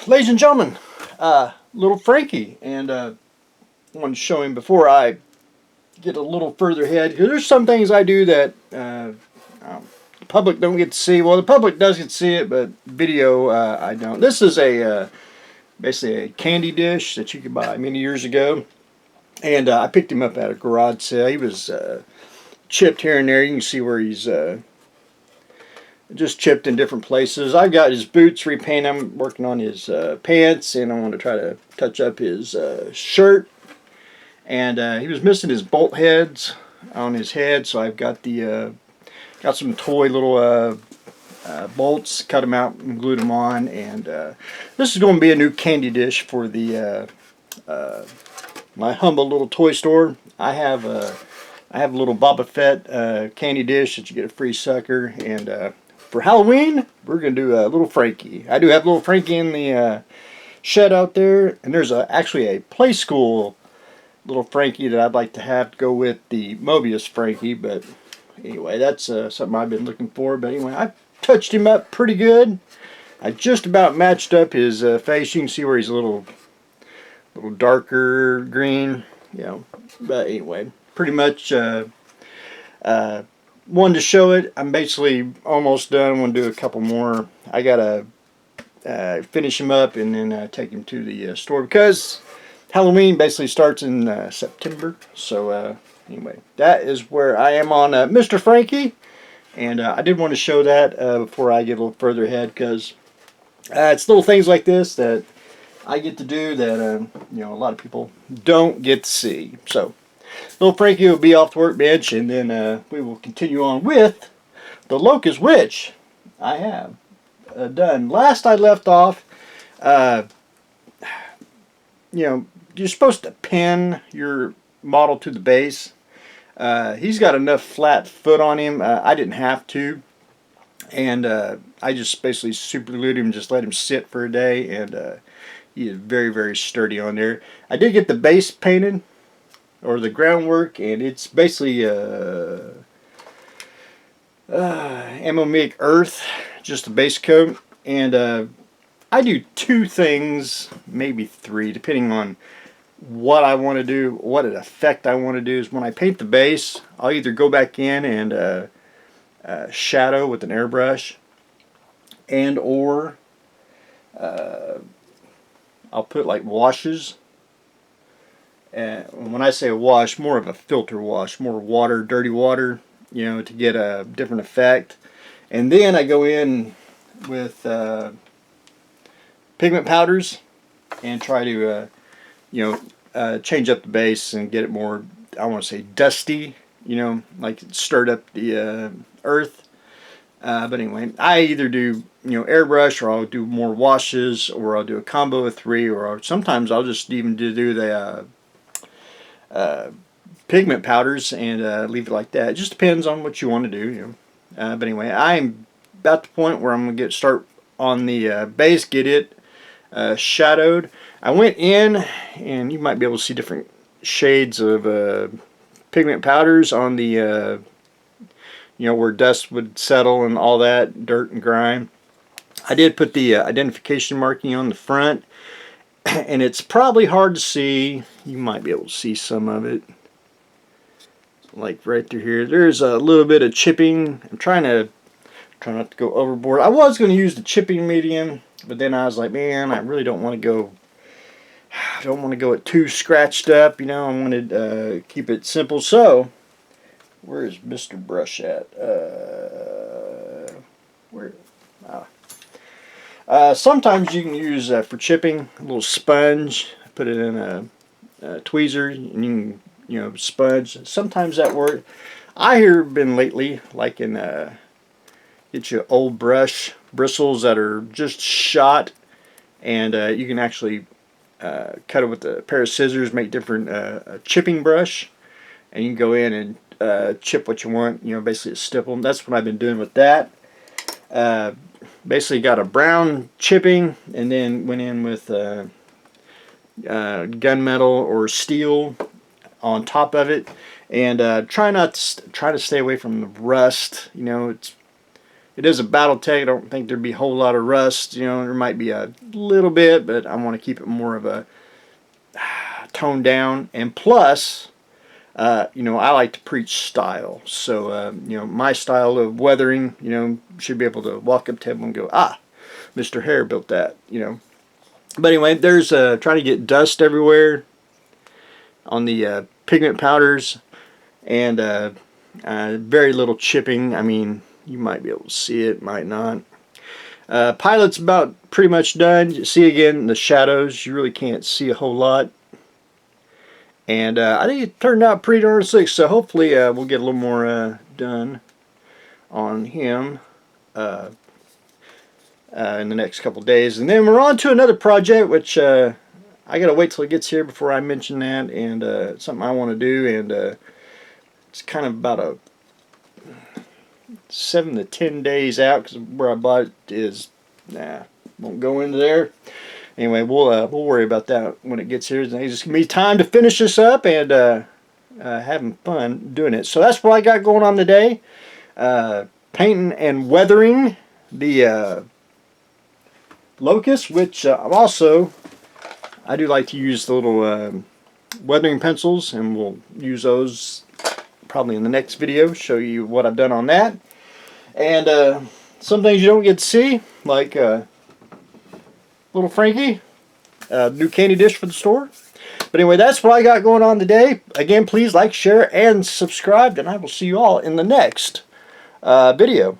Ladies and gentlemen, little Frankie, and I wanted to show him before I get a little further ahead, because there's some things I do that the public don't get to see. Well, the public does get to see it, but video I don't. This is basically a candy dish that you could buy many years ago, and I picked him up at a garage sale. He was chipped here and there. You can see where he's just chipped in different places. I've got his boots repainted. I'm working on his pants, and I want to try to touch up his shirt. And he was missing his bolt heads on his head, so I've got the got some toy little bolts, cut them out and glued them on. And this is going to be a new candy dish for the my humble little toy store. I have a little Boba Fett candy dish that you get a free sucker, and for Halloween, we're going to do a little Frankie. I do have little Frankie in the shed out there, and there's actually a play school little Frankie that I'd like to have to go with the Mobius Frankie, but anyway, that's something I've been looking for. But anyway, I touched him up pretty good. I just about matched up his face. You can see where he's a little darker green, you know. But anyway, pretty much wanted to show it. I'm basically almost done. I'm going to do a couple more. I got to finish him up and then take him to the store, because Halloween basically starts in September. So anyway, that is where I am on Mr. Frankie. And I did want to show that before I get a little further ahead, because it's little things like this that I get to do that you know, a lot of people don't get to see. So little Frankie will be off the workbench, and then we will continue on with the Locust, which I have done. Last I left off, you know, you're supposed to pin your model to the base. He's got enough flat foot on him. I didn't have to, and I just basically super glued him and just let him sit for a day, and he is very, very sturdy on there. I did get the base painted, or the groundwork, and it's basically Ammomic earth, just a base coat. And I do two things, maybe three, depending on what I want to do, what an effect I want to do. Is when I paint the base, I'll either go back in and shadow with an airbrush, and or I'll put like washes. When I say a wash, more of a filter wash, more water, dirty water, you know, to get a different effect. And then I go in with pigment powders and try to, you know, change up the base and get it more, I want to say, dusty, you know, like it stirred up the earth. But anyway, I either do, you know, airbrush, or I'll do more washes, or I'll do a combo of three, or sometimes I'll just even do the pigment powders and leave it like that. It just depends on what you want to do, you know. But anyway, I'm about the point where I'm going to start on the base, get it shadowed. I went in, and you might be able to see different shades of pigment powders on the you know, where dust would settle and all that, dirt and grime. I did put the identification marking on the front, and it's probably hard to see. You might be able to see some of it, like right through here. There's a little bit of chipping. I'm trying not to go overboard. I was going to use the chipping medium, but then I was like, man, I really don't want to go. I don't want to go it too scratched up. You know, I wanted to keep it simple. So, where is Mr. Brush at? Where? Sometimes you can use for chipping a little sponge. Put it in a tweezer, and you can, you know, sponge. Sometimes that works. I have been lately liking get you old brush bristles that are just shot, and you can actually cut it with a pair of scissors, make different chipping brush, and you can go in and chip what you want. You know, basically a stipple. That's what I've been doing with that. Basically got a brown chipping, and then went in with gunmetal or steel on top of it, and try to stay away from the rust. You know, it's It is a Battletech. I don't think there'd be a whole lot of rust. You know, there might be a little bit, but I want to keep it more of a toned down. And plus, you know, I like to preach style. So, you know, my style of weathering, you know, should be able to walk up to him and go, ah, Mr. Hare built that, you know. But anyway, there's trying to get dust everywhere on the pigment powders, and very little chipping. I mean, you might be able to see it, might not. Pilot's about pretty much done. You see again the shadows, you really can't see a whole lot. And I think it turned out pretty darn slick, so hopefully we'll get a little more done on him in the next couple days. And then we're on to another project, which I gotta wait till it gets here before I mention that, and it's something I want to do, and it's kind of about a 7 to 10 days out, because where I bought it is, won't go into there. Anyway, we'll worry about that when it gets here. It's just gonna be time to finish this up and having fun doing it. So that's what I got going on today. Painting and weathering the Locust, which I do like to use the little weathering pencils, and we'll use those probably in the next video, show you what I've done on that. And some things you don't get to see, like little Franky, new candy dish for the store. But anyway, that's what I got going on today. Again, please like, share, and subscribe, and I will see you all in the next video.